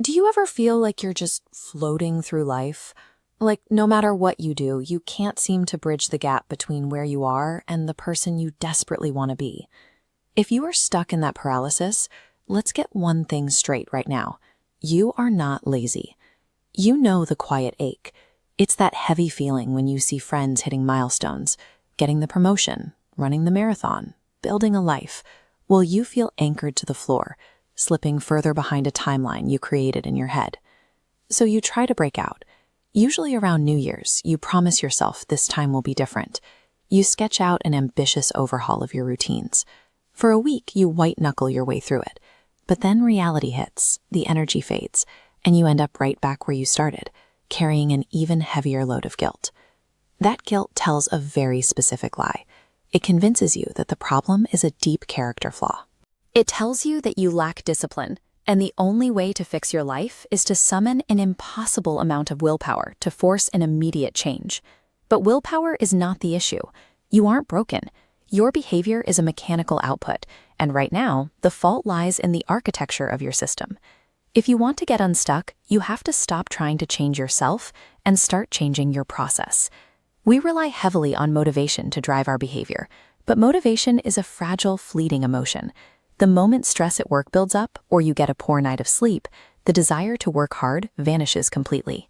Do you ever feel like you're just floating through life? Like no matter what you do, you can't seem to bridge the gap between where you are and the person you desperately want to be. If you are stuck in that paralysis, let's get one thing straight right now. You are not lazy. You know the quiet ache. It's that heavy feeling when you see friends hitting milestones, getting the promotion, running the marathon, building a life, while you feel anchored to the floor, slipping further behind a timeline you created in your head. So you try to break out. Usually around New Year's, you promise yourself this time will be different. You sketch out an ambitious overhaul of your routines. For a week, you white-knuckle your way through it. But then reality hits, the energy fades, and you end up right back where you started, carrying an even heavier load of guilt. That guilt tells a very specific lie. It convinces you that the problem is a deep character flaw. It tells you that you lack discipline, and the only way to fix your life is to summon an impossible amount of willpower to force an immediate change. But willpower is not the issue. You aren't broken. Your behavior is a mechanical output, and right now, the fault lies in the architecture of your system. If you want to get unstuck, you have to stop trying to change yourself and start changing your process. We rely heavily on motivation to drive our behavior, but motivation is a fragile, fleeting emotion. The moment stress at work builds up, or you get a poor night of sleep, the desire to work hard vanishes completely.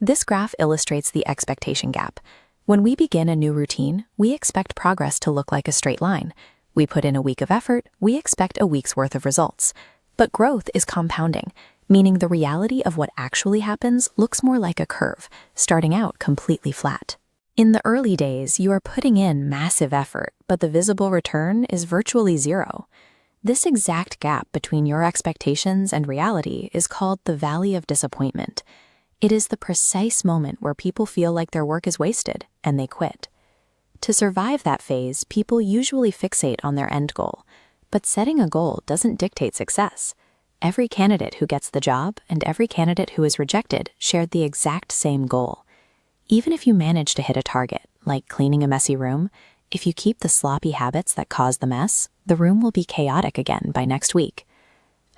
This graph illustrates the expectation gap. When we begin a new routine, we expect progress to look like a straight line. We put in a week of effort, we expect a week's worth of results. But growth is compounding, meaning the reality of what actually happens looks more like a curve, starting out completely flat. In the early days, you are putting in massive effort, but the visible return is virtually zero. This exact gap between your expectations and reality is called the valley of disappointment. It is the precise moment where people feel like their work is wasted and they quit. To survive that phase, people usually fixate on their end goal. But setting a goal doesn't dictate success. Every candidate who gets the job and every candidate who is rejected shared the exact same goal. Even if you manage to hit a target, like cleaning a messy room, if you keep the sloppy habits that cause the mess, the room will be chaotic again by next week.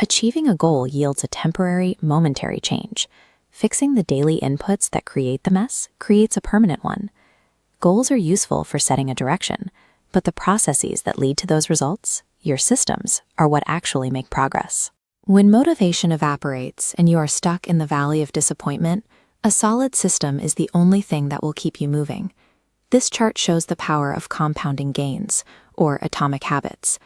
Achieving a goal yields a temporary, momentary change. Fixing the daily inputs that create the mess creates a permanent one. Goals are useful for setting a direction, but the processes that lead to those results, your systems, are what actually make progress. When motivation evaporates and you are stuck in the valley of disappointment, a solid system is the only thing that will keep you moving. This chart shows the power of compounding gains, or atomic habits.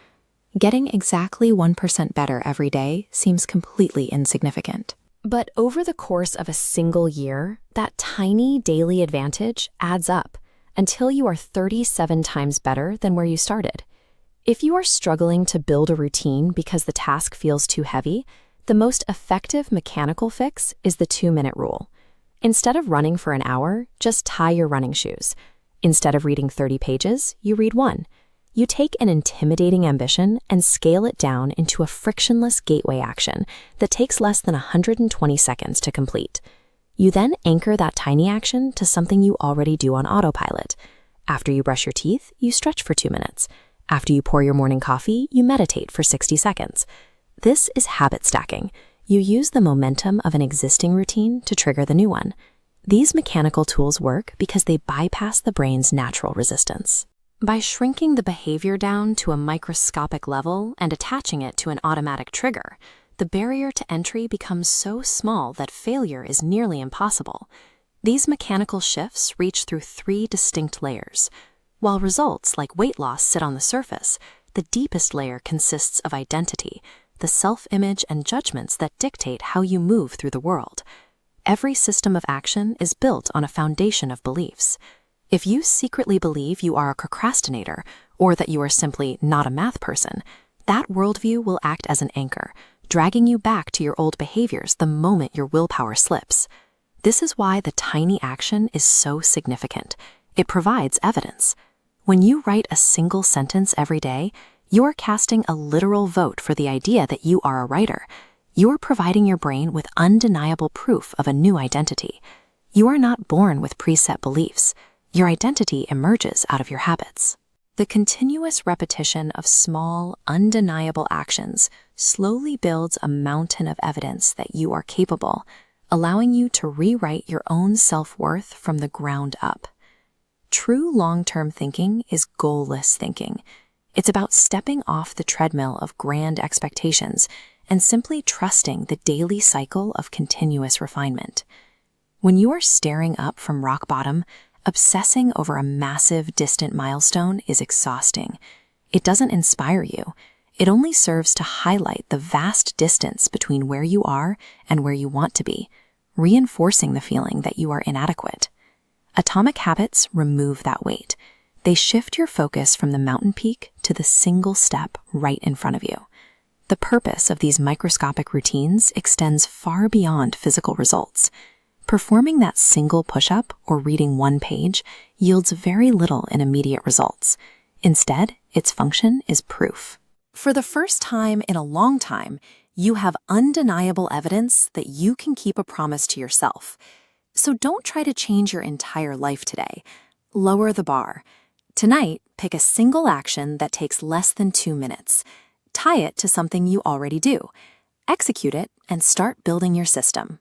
Getting exactly 1% better every day seems completely insignificant. But over the course of a single year, that tiny daily advantage adds up until you are 37 times better than where you started. If you are struggling to build a routine because the task feels too heavy, the most effective mechanical fix is the 2-minute rule. Instead of running for an hour, just tie your running shoes. Instead of reading 30 pages, you read 1. You take an intimidating ambition and scale it down into a frictionless gateway action that takes less than 120 seconds to complete. You then anchor that tiny action to something you already do on autopilot. After you brush your teeth, you stretch for 2 minutes. After you pour your morning coffee, you meditate for 60 seconds. This is habit stacking. You use the momentum of an existing routine to trigger the new one. These mechanical tools work because they bypass the brain's natural resistance. By shrinking the behavior down to a microscopic level and attaching it to an automatic trigger, the barrier to entry becomes so small that failure is nearly impossible. These mechanical shifts reach through 3 distinct layers. While results like weight loss sit on the surface, the deepest layer consists of identity, the self-image and judgments that dictate how you move through the world. Every system of action is built on a foundation of beliefs. If you secretly believe you are a procrastinator or that you are simply not a math person, that worldview will act as an anchor, dragging you back to your old behaviors the moment your willpower slips. This is why the tiny action is so significant. It provides evidence. When you write a single sentence every day, you are casting a literal vote for the idea that you are a writer. You are providing your brain with undeniable proof of a new identity. You are not born with preset beliefs. Your identity emerges out of your habits. The continuous repetition of small, undeniable actions slowly builds a mountain of evidence that you are capable, allowing you to rewrite your own self-worth from the ground up. True long-term thinking is goalless thinking. It's about stepping off the treadmill of grand expectations and simply trusting the daily cycle of continuous refinement. When you are staring up from rock bottom, obsessing over a massive, distant milestone is exhausting. It doesn't inspire you. It only serves to highlight the vast distance between where you are and where you want to be, reinforcing the feeling that you are inadequate. Atomic habits remove that weight. They shift your focus from the mountain peak to the single step right in front of you. The purpose of these microscopic routines extends far beyond physical results. Performing that single push-up or reading one page yields very little in immediate results. Instead, its function is proof. For the first time in a long time, you have undeniable evidence that you can keep a promise to yourself. So don't try to change your entire life today. Lower the bar. Tonight, pick a single action that takes less than 2 minutes. Tie it to something you already do. Execute it and start building your system.